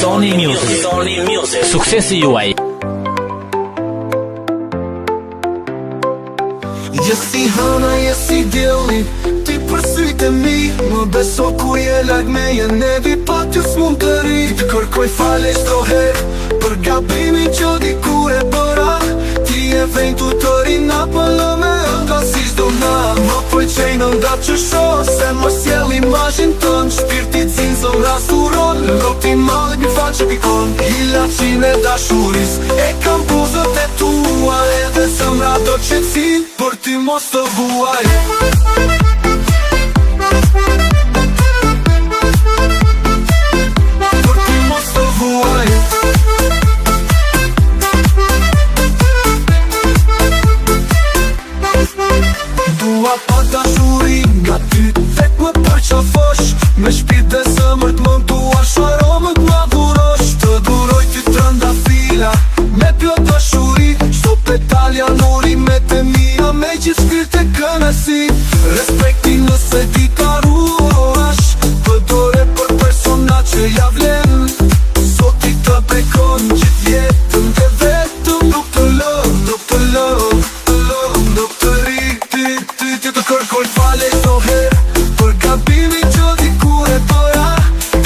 Sony Music. Suksesi juaj. Jesi hana, jesi djeli, ti përsyt e mi. Më beso ku je larg meje, nevi pa t'ju s'mund të ri. Ti kërkoj fale çdo herë për gabimin që dikur e bëra. Ti e vejnë tutorina pëllë me ënda si çdo na. Më pëlqej në nda që shoh, se më sjell imazhin tënd. Shpirti cin zemra suron, lopti malë mi fal që pikon. Ilaçin e dashuris, e kam buzët e tua. Edhe zemra do qetësin, për ty mos të vuaj. Për ty mos të vuaj. Dua pa dashuri nga ty, tek më përqafosh. Me shpirt dhe zemër t'më duash, aromën t'ma dhurosh. Të duroj ty trëndafila, me plot dashuri. Çdo petal janë urime të mia, me gjithë shpirt e kënaqësi. Respekti nëse di ta ruash, përdore për persona që ja vlen. Sot i të bekon gjithë jetën, dhe vetëm nuk të lë, nuk të lë, nuk të ri. Ti të kërkoj fale çdo herë për gabimin që dikur e bëra.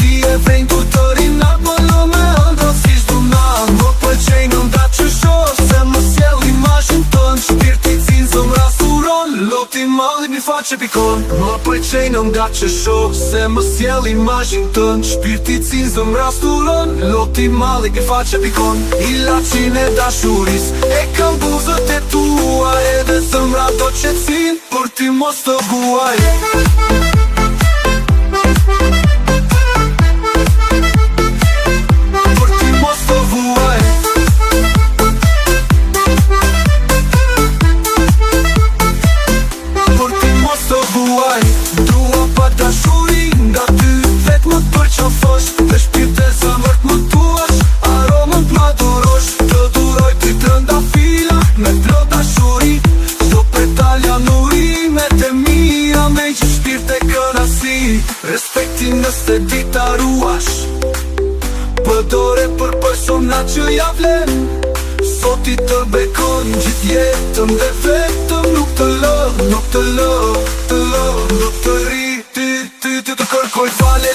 Ti e vejnë tutorina pëllë me ëndra si çdo na. Më pëlqej në nda që shoh, se më sjell imazhin tënd. Shpirti cin zemra suron, lopti malli mi fal që pikon. Më pëlqej në nda që shoh, se më sjell imazhin tënd. Shpirti cin zemra suron, lopti malli mi fal që pikon. Ilaçin e dashuris, e kam buzët e tua. Edhe zemra do qetësin, për ty mos të vuaj. Për ty mos të vuaj. Për ty mos të vuaj. Dua pa dashuri nga ty, vetëm më përqafosh. Me shpirt e zemër t'më duash, aromën t'ma dhurosh. Të duroj ty trëndafila, me plot dashuri. Çdo petal janë urime të mia, me gjithë shpirt e kënaqësi. Respekti nëse di ta ruash, përdore për persona që ja vlen. Sot i të bekon gjithë jetën, dhe vetëm nuk të lë, nuk të lë, nuk të ri. Ti të kërkoj fale